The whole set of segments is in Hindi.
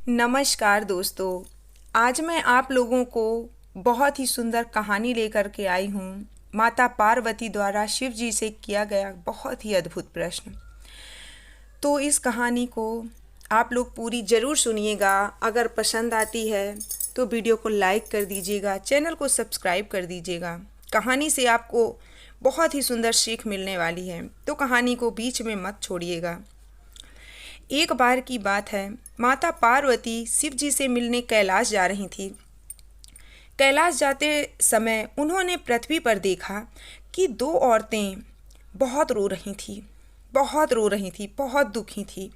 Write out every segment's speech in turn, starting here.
नमस्कार दोस्तों। आज मैं आप लोगों को बहुत ही सुंदर कहानी लेकर के आई हूँ। माता पार्वती द्वारा शिव जी से किया गया बहुत ही अद्भुत प्रश्न। तो इस कहानी को आप लोग पूरी ज़रूर सुनिएगा। अगर पसंद आती है तो वीडियो को लाइक कर दीजिएगा, चैनल को सब्सक्राइब कर दीजिएगा। कहानी से आपको बहुत ही सुंदर सीख मिलने वाली है, तो कहानी को बीच में मत छोड़िएगा। एक बार की बात है, माता पार्वती शिव जी से मिलने कैलाश जा रही थी। कैलाश जाते समय उन्होंने पृथ्वी पर देखा कि दो औरतें बहुत रो रही थी, बहुत दुखी थी।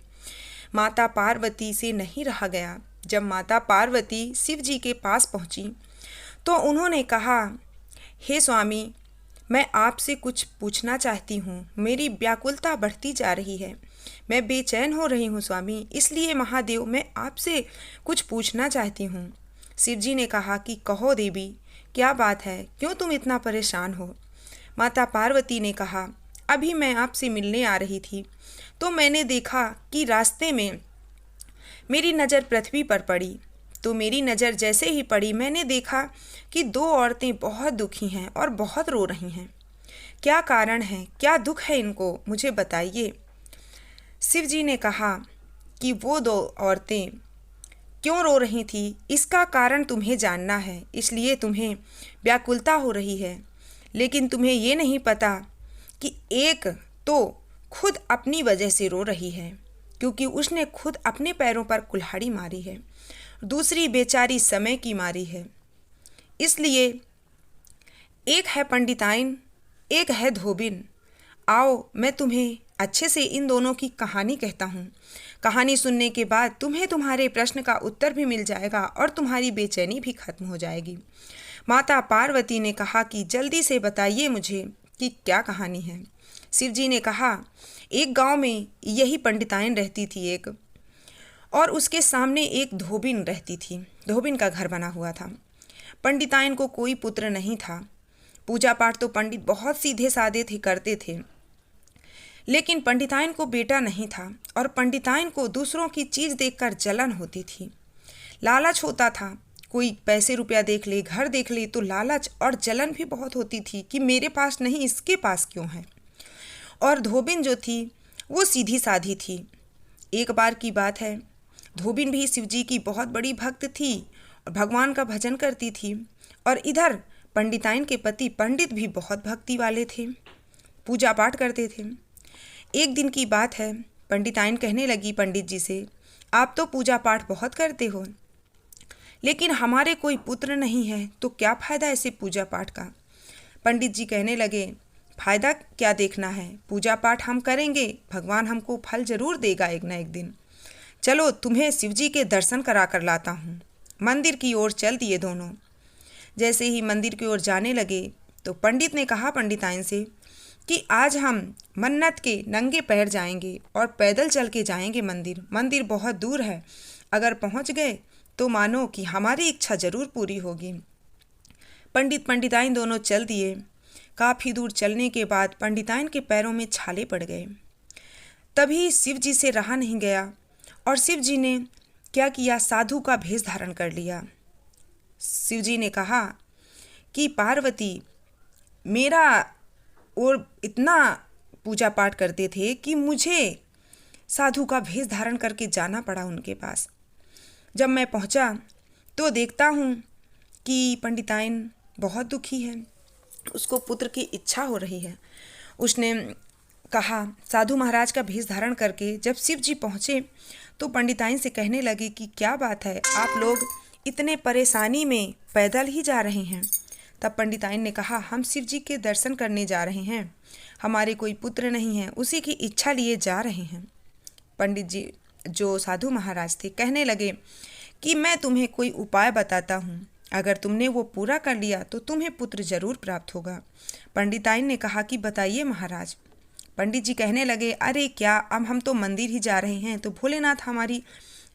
माता पार्वती से नहीं रहा गया। जब माता पार्वती शिव जी के पास पहुंची तो उन्होंने कहा, हे स्वामी, मैं आपसे कुछ पूछना चाहती हूँ। मेरी व्याकुलता बढ़ती जा रही है, मैं बेचैन हो रही हूँ स्वामी, इसलिए महादेव मैं आपसे कुछ पूछना चाहती हूँ। शिव जी ने कहा कि कहो देवी, क्या बात है, क्यों तुम इतना परेशान हो। माता पार्वती ने कहा, अभी मैं आपसे मिलने आ रही थी तो मैंने देखा कि रास्ते में मेरी नज़र पृथ्वी पर पड़ी। तो मेरी नज़र जैसे ही पड़ी मैंने देखा कि दो औरतें बहुत दुखी हैं और बहुत रो रही हैं। क्या कारण है, क्या दुख है इनको, मुझे बताइए। शिव जी ने कहा कि वो दो औरतें क्यों रो रही थी इसका कारण तुम्हें जानना है, इसलिए तुम्हें व्याकुलता हो रही है। लेकिन तुम्हें ये नहीं पता कि एक तो खुद अपनी वजह से रो रही है, क्योंकि उसने खुद अपने पैरों पर कुल्हाड़ी मारी है। दूसरी बेचारी समय की मारी है। इसलिए एक है पंडिताइन, एक है धोबिन। आओ मैं तुम्हें अच्छे से इन दोनों की कहानी कहता हूँ। कहानी सुनने के बाद तुम्हें तुम्हारे प्रश्न का उत्तर भी मिल जाएगा और तुम्हारी बेचैनी भी खत्म हो जाएगी। माता पार्वती ने कहा कि जल्दी से बताइए मुझे कि क्या कहानी है। शिव जी ने कहा, एक गांव में यही पंडिताइन रहती थी एक, और उसके सामने एक धोबिन रहती थी। धोबिन का घर बना हुआ था। पंडिताइन को कोई पुत्र नहीं था। पूजा पाठ तो पंडित बहुत सीधे साधे थे, करते थे, लेकिन पंडिताइन को बेटा नहीं था और पंडिताइन को दूसरों की चीज़ देखकर जलन होती थी, लालच होता था। कोई पैसे रुपया देख ले, घर देख ले तो लालच और जलन भी बहुत होती थी कि मेरे पास नहीं, इसके पास क्यों है। और धोबिन जो थी वो सीधी साधी थी। एक बार की बात है, धोबिन भी शिव जी की बहुत बड़ी भक्त थी और भगवान का भजन करती थी। और इधर पंडिताइन के पति पंडित भी बहुत भक्ति वाले थे, पूजा पाठ करते थे। एक दिन की बात है, पंडिताइन कहने लगी पंडित जी से, आप तो पूजा पाठ बहुत करते हो, लेकिन हमारे कोई पुत्र नहीं है, तो क्या फ़ायदा ऐसे पूजा पाठ का। पंडित जी कहने लगे, फ़ायदा क्या देखना है, पूजा पाठ हम करेंगे, भगवान हमको फल ज़रूर देगा एक न एक दिन। चलो तुम्हें शिव जी के दर्शन करा कर लाता हूँ। मंदिर की ओर चल दिए दोनों। जैसे ही मंदिर की ओर जाने लगे तो पंडित ने कहा पंडिताइन से कि आज हम मन्नत के नंगे पैर जाएंगे और पैदल चल के जाएंगे मंदिर। मंदिर बहुत दूर है, अगर पहुंच गए तो मानो कि हमारी इच्छा ज़रूर पूरी होगी। पंडित पंडिताइन दोनों चल दिए। काफ़ी दूर चलने के बाद पंडिताइन के पैरों में छाले पड़ गए। तभी शिव जी से रहा नहीं गया और शिव जी ने क्या किया, साधु का भेष धारण कर लिया। शिव जी ने कहा कि पार्वती, मेरा और इतना पूजा पाठ करते थे कि मुझे साधु का भेष धारण करके जाना पड़ा उनके पास। जब मैं पहुंचा तो देखता हूं कि पंडिताइन बहुत दुखी है, उसको पुत्र की इच्छा हो रही है। उसने कहा, साधु महाराज का भेष धारण करके जब शिव जी पहुँचे तो पंडिताइन से कहने लगे कि क्या बात है, आप लोग इतने परेशानी में पैदल ही जा रहे हैं। तब पंडिताइन ने कहा, हम शिव जी के दर्शन करने जा रहे हैं, हमारे कोई पुत्र नहीं है, उसी की इच्छा लिए जा रहे हैं। पंडित जी जो साधु महाराज थे कहने लगे कि मैं तुम्हें कोई उपाय बताता हूँ, अगर तुमने वो पूरा कर लिया तो तुम्हें पुत्र जरूर प्राप्त होगा। पंडिताइन ने कहा कि बताइए महाराज। पंडित जी कहने लगे, अरे क्या, अब हम तो मंदिर ही जा रहे हैं तो भोलेनाथ हमारी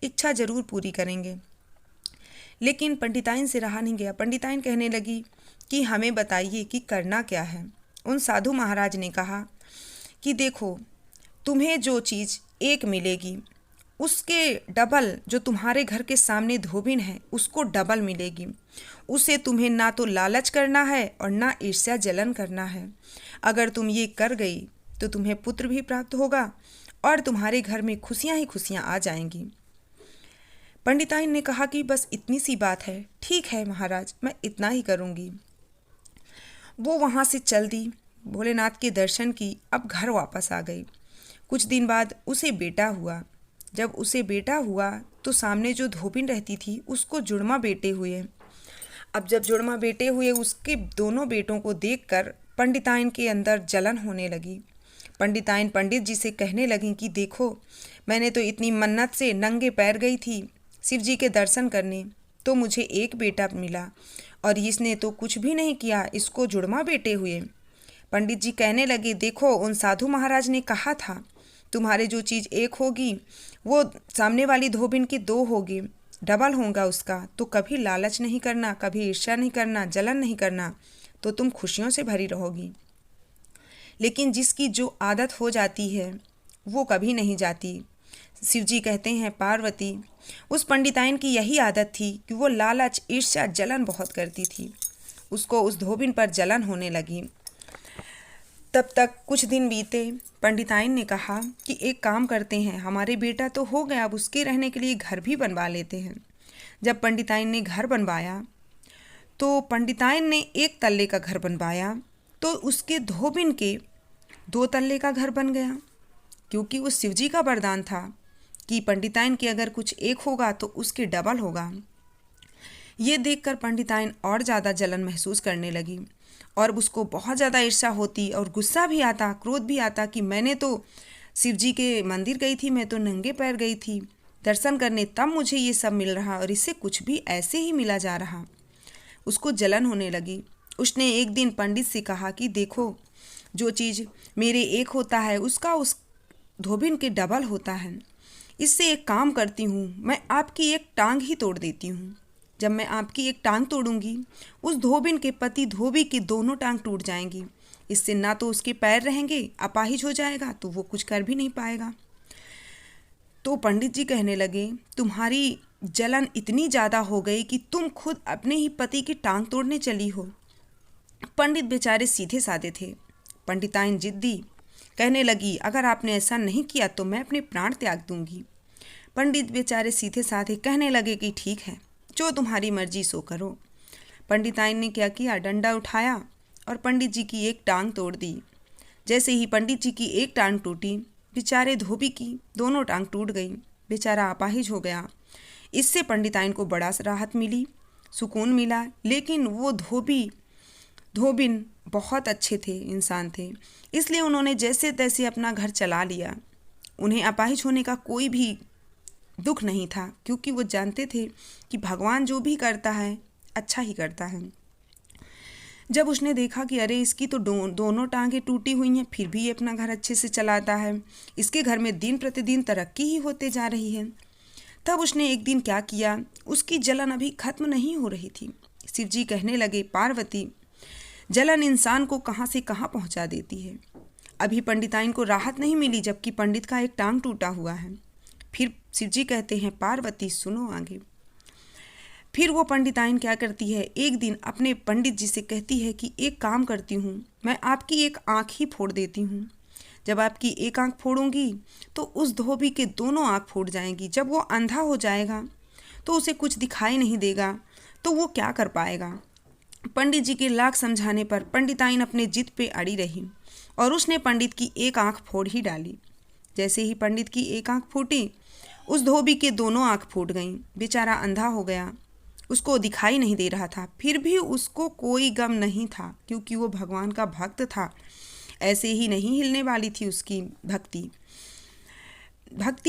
इच्छा ज़रूर पूरी करेंगे। लेकिन पंडिताइन से रहा नहीं गया। पंडिताइन कहने लगी कि हमें बताइए कि करना क्या है। उन साधु महाराज ने कहा कि देखो, तुम्हें जो चीज़ एक मिलेगी उसके डबल जो तुम्हारे घर के सामने धोबिन है उसको डबल मिलेगी। उसे तुम्हें ना तो लालच करना है और ना ईर्ष्या जलन करना है। अगर तुम ये कर गई तो तुम्हें पुत्र भी प्राप्त होगा और तुम्हारे घर में खुशियां ही खुशियां आ जाएंगी। पंडिताइन ने कहा कि बस इतनी सी बात है। ठीक है महाराज, मैं इतना ही करूँगी। वो वहाँ से चल दी, भोलेनाथ के दर्शन की, अब घर वापस आ गई। कुछ दिन बाद उसे बेटा हुआ। जब उसे बेटा हुआ तो सामने जो धोबिन रहती थी उसको जुड़वा बेटे हुए। अब जब जुड़वा बेटे हुए, उसके दोनों बेटों को देखकर पंडिताइन के अंदर जलन होने लगी। पंडिताइन पंडित जी से कहने लगी कि देखो, मैंने तो इतनी मन्नत से नंगे पैर गई थी शिव जी के दर्शन करने, तो मुझे एक बेटा मिला और इसने तो कुछ भी नहीं किया, इसको जुड़वा बेटे हुए। पंडित जी कहने लगे, देखो, उन साधु महाराज ने कहा था तुम्हारे जो चीज़ एक होगी वो सामने वाली धोबिन की दो होगी, डबल होगा उसका। तो कभी लालच नहीं करना, कभी ईर्ष्या नहीं करना, जलन नहीं करना, तो तुम खुशियों से भरी रहोगी। लेकिन जिसकी जो आदत हो जाती है वो कभी नहीं जाती। शिव जी कहते हैं, पार्वती, उस पंडिताइन की यही आदत थी कि वो लालच, ईर्ष्या, जलन बहुत करती थी। उसको उस धोबिन पर जलन होने लगी। तब तक कुछ दिन बीते। पंडिताइन ने कहा कि एक काम करते हैं, हमारे बेटा तो हो गया, अब उसके रहने के लिए घर भी बनवा लेते हैं। जब पंडिताइन ने घर बनवाया तो पंडिताइन ने एक तल्ले का घर बनवाया, तो उसके धोबिन के दो तल्ले का घर बन गया, क्योंकि वो शिव जी का वरदान था कि पंडिताइन के अगर कुछ एक होगा तो उसके डबल होगा। ये देखकर पंडिताइन और ज़्यादा जलन महसूस करने लगी और उसको बहुत ज़्यादा ईर्ष्या होती और गुस्सा भी आता, क्रोध भी आता कि मैंने तो शिव जी के मंदिर गई थी, मैं तो नंगे पैर गई थी दर्शन करने, तब मुझे ये सब मिल रहा और इससे कुछ भी ऐसे ही मिला जा रहा। उसको जलन होने लगी। उसने एक दिन पंडित से कहा कि देखो, जो चीज़ मेरे एक होता है उसका उस धोबिन के डबल होता है। इससे एक काम करती हूँ, मैं आपकी एक टांग ही तोड़ देती हूँ। जब मैं आपकी एक टांग तोड़ूंगी, उस धोबिन के पति धोबी की दोनों टांग टूट जाएंगी। इससे ना तो उसके पैर रहेंगे, अपाहिज हो जाएगा, तो वो कुछ कर भी नहीं पाएगा। तो पंडित जी कहने लगे, तुम्हारी जलन इतनी ज़्यादा हो गई कि तुम खुद अपने ही पति की टांग तोड़ने चली हो। पंडित बेचारे सीधे साधे थे। पंडिताइन जिद्दी कहने लगी, अगर आपने ऐसा नहीं किया तो मैं अपने प्राण त्याग दूंगी। पंडित बेचारे सीधे साधे कहने लगे कि ठीक है, जो तुम्हारी मर्जी सो करो। पंडिताइन ने क्या किया, डंडा उठाया और पंडित जी की एक टांग तोड़ दी। जैसे ही पंडित जी की एक टांग टूटी, बेचारे धोबी की दोनों टांग टूट गई। बेचारा अपाहिज हो गया। इससे पंडिताइन को बड़ा राहत मिली, सुकून मिला। लेकिन वो धोबिन बहुत अच्छे थे, इंसान थे, इसलिए उन्होंने जैसे तैसे अपना घर चला लिया। उन्हें अपाहिज होने का कोई भी दुख नहीं था, क्योंकि वो जानते थे कि भगवान जो भी करता है अच्छा ही करता है। जब उसने देखा कि अरे इसकी तो दोनों टांगें टूटी हुई हैं, फिर भी ये अपना घर अच्छे से चलाता है, इसके घर में दिन प्रतिदिन तरक्की ही होते जा रही है, तब उसने एक दिन क्या किया, उसकी जलन अभी खत्म नहीं हो रही थी। शिव जी कहने लगे, पार्वती, जलन इंसान को कहाँ से कहाँ पहुँचा देती है। अभी पंडिताइन को राहत नहीं मिली, जबकि पंडित का एक टांग टूटा हुआ है। फिर शिव जी कहते हैं, पार्वती सुनो आगे। फिर वो पंडिताइन क्या करती है, एक दिन अपने पंडित जी से कहती है कि एक काम करती हूँ, मैं आपकी एक आँख ही फोड़ देती हूँ। जब आपकी एक आँख फोड़ूंगी तो उस धोबी के दोनों आँख फूट जाएंगी। जब वो अंधा हो जाएगा तो उसे कुछ दिखाई नहीं देगा, तो वो क्या कर पाएगा। पंडित जी के लाख समझाने पर पंडिताइन अपने जिद पे अड़ी रही और उसने पंडित की एक आँख फोड़ ही डाली। जैसे ही पंडित की एक आँख फूटी, उस धोबी के दोनों आँख फूट गईं। बेचारा अंधा हो गया, उसको दिखाई नहीं दे रहा था। फिर भी उसको कोई गम नहीं था, क्योंकि वो भगवान का भक्त था। ऐसे ही नहीं हिलने वाली थी उसकी भक्ति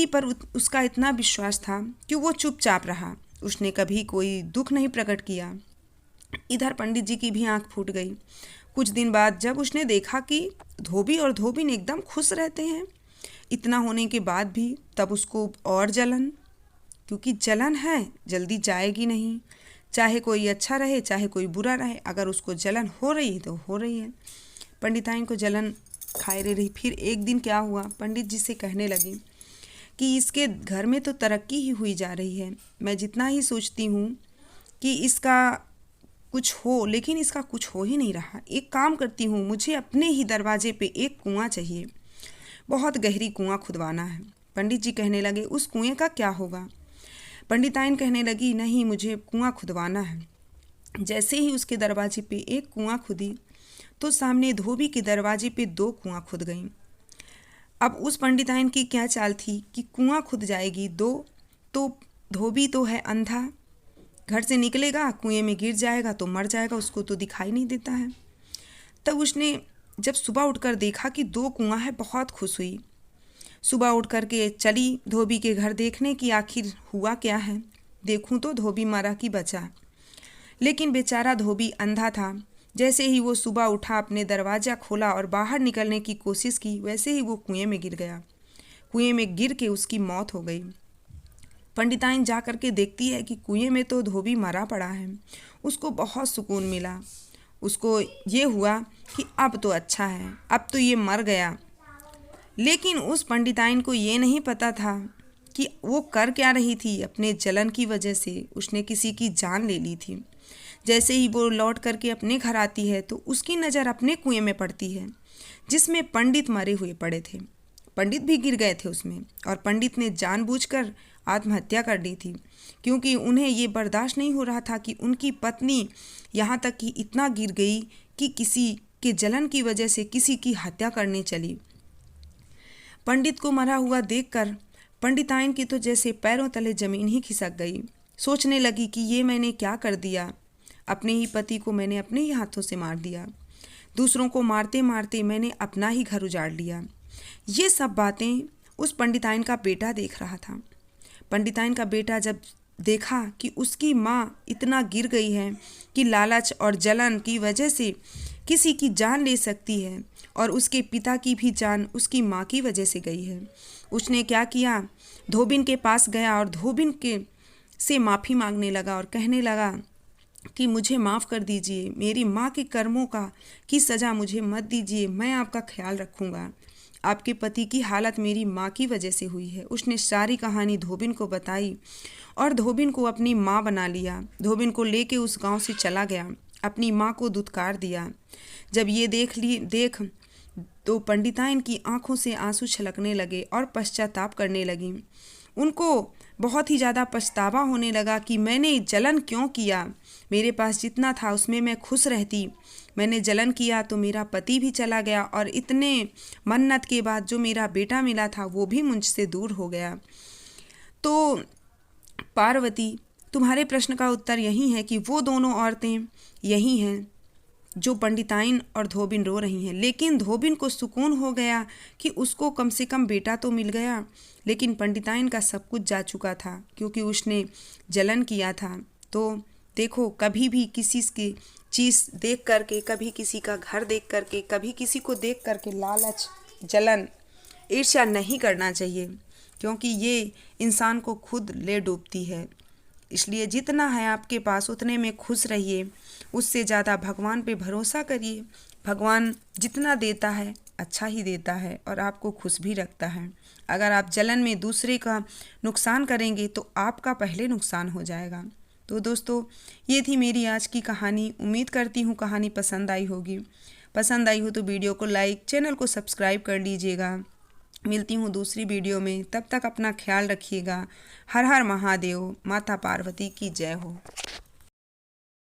पर उसका इतना विश्वास था कि वो चुपचाप रहा। उसने कभी कोई दुख नहीं प्रकट किया। इधर पंडित जी की भी आंख फूट गई। कुछ दिन बाद जब उसने देखा कि धोबी और धोबिन एकदम खुश रहते हैं इतना होने के बाद भी, तब उसको और जलन, क्योंकि जलन है जल्दी जाएगी नहीं, चाहे कोई अच्छा रहे चाहे कोई बुरा रहे, अगर उसको जलन हो रही है तो हो रही है। पंडिताइन को जलन खाए रही। फिर एक दिन क्या हुआ, पंडित जी से कहने लगी कि इसके घर में तो तरक्की ही हुई जा रही है। मैं जितना ही सोचती हूँ कि इसका कुछ हो, लेकिन इसका कुछ हो ही नहीं रहा। एक काम करती हूँ, मुझे अपने ही दरवाजे पे एक कुआं चाहिए, बहुत गहरी कुआं खुदवाना है। पंडित जी कहने लगे, उस कुएं का क्या होगा? पंडिताइन कहने लगी, नहीं, मुझे कुआं खुदवाना है। जैसे ही उसके दरवाजे पे एक कुआं खुदी तो सामने धोबी के दरवाजे पे 2 कुआं खुद गईं। अब उस पंडिताइन की क्या चाल थी कि कुआं खुद जाएगी 2, तो धोबी तो है अंधा, घर से निकलेगा, कुएं में गिर जाएगा तो मर जाएगा, उसको तो दिखाई नहीं देता है। तब उसने जब सुबह उठकर देखा कि 2 कुआं है, बहुत खुश हुई। सुबह उठ कर के चली धोबी के घर देखने की आखिर हुआ क्या है। देखूं तो धोबी मरा कि बचा, लेकिन बेचारा धोबी अंधा था। जैसे ही वो सुबह उठा, अपने दरवाज़ा खोला और बाहर निकलने की कोशिश की, वैसे ही वो कुएं में गिर गया। कुएं में गिर के उसकी मौत हो गई। पंडिताइन जा कर के देखती है कि कुएं में तो धोबी मरा पड़ा है। उसको बहुत सुकून मिला। उसको ये हुआ कि अब तो अच्छा है, अब तो ये मर गया। लेकिन उस पंडिताइन को ये नहीं पता था कि वो कर क्या रही थी। अपने जलन की वजह से उसने किसी की जान ले ली थी। जैसे ही वो लौट करके अपने घर आती है तो उसकी नज़र अपने कुएं में पड़ती है, जिसमें पंडित मरे हुए पड़े थे। पंडित भी गिर गए थे उसमें, और पंडित ने जानबूझकर आत्महत्या कर ली थी, क्योंकि उन्हें ये बर्दाश्त नहीं हो रहा था कि उनकी पत्नी यहाँ तक कि इतना गिर गई कि किसी के जलन की वजह से किसी की हत्या करने चली। पंडित को मरा हुआ देखकर पंडिताइन की तो जैसे पैरों तले जमीन ही खिसक गई। सोचने लगी कि ये मैंने क्या कर दिया, अपने ही पति को मैंने अपने ही हाथों से मार दिया। दूसरों को मारते मारते मैंने अपना ही घर उजाड़ लिया। ये सब बातें उस पंडिताइन का बेटा देख रहा था। पंडिताइन का बेटा जब देखा कि उसकी माँ इतना गिर गई है कि लालच और जलन की वजह से किसी की जान ले सकती है, और उसके पिता की भी जान उसकी माँ की वजह से गई है, उसने क्या किया, धोबिन के पास गया और धोबिन के से माफ़ी मांगने लगा और कहने लगा कि मुझे माफ़ कर दीजिए, मेरी माँ के कर्मों की सज़ा मुझे मत दीजिए, मैं आपका ख्याल रखूँगा। आपके पति की हालत मेरी माँ की वजह से हुई है। उसने सारी कहानी धोबिन को बताई और धोबिन को अपनी माँ बना लिया। धोबिन को लेके उस गांव से चला गया, अपनी माँ को धुतकार दिया। जब ये देख तो पंडिताइन की आंखों से आंसू छलकने लगे और पश्चाताप करने लगी। उनको बहुत ही ज़्यादा पछतावा होने लगा कि मैंने जलन क्यों किया। मेरे पास जितना था उसमें मैं खुश रहती, मैंने जलन किया तो मेरा पति भी चला गया, और इतने मन्नत के बाद जो मेरा बेटा मिला था वो भी मुझसे दूर हो गया। तो पार्वती, तुम्हारे प्रश्न का उत्तर यही है कि वो दोनों औरतें यही हैं जो पंडिताइन और धोबिन रो रही हैं। लेकिन धोबिन को सुकून हो गया कि उसको कम से कम बेटा तो मिल गया, लेकिन पंडिताइन का सब कुछ जा चुका था क्योंकि उसने जलन किया था। तो देखो, कभी भी किसी की चीज़ देख करके, कभी किसी का घर देख करके, कभी किसी को देख करके लालच, जलन, ईर्ष्या नहीं करना चाहिए, क्योंकि ये इंसान को खुद ले डूबती है। इसलिए जितना है आपके पास उतने में खुश रहिए, उससे ज़्यादा भगवान पे भरोसा करिए। भगवान जितना देता है अच्छा ही देता है और आपको खुश भी रखता है। अगर आप जलन में दूसरे का नुकसान करेंगे तो आपका पहले नुकसान हो जाएगा। तो दोस्तों, ये थी मेरी आज की कहानी। उम्मीद करती हूँ कहानी पसंद आई होगी। पसंद आई हो तो वीडियो को लाइक, चैनल को सब्सक्राइब कर लीजिएगा। मिलती हूँ दूसरी वीडियो में, तब तक अपना ख्याल रखिएगा। हर हर महादेव। माता पार्वती की जय हो।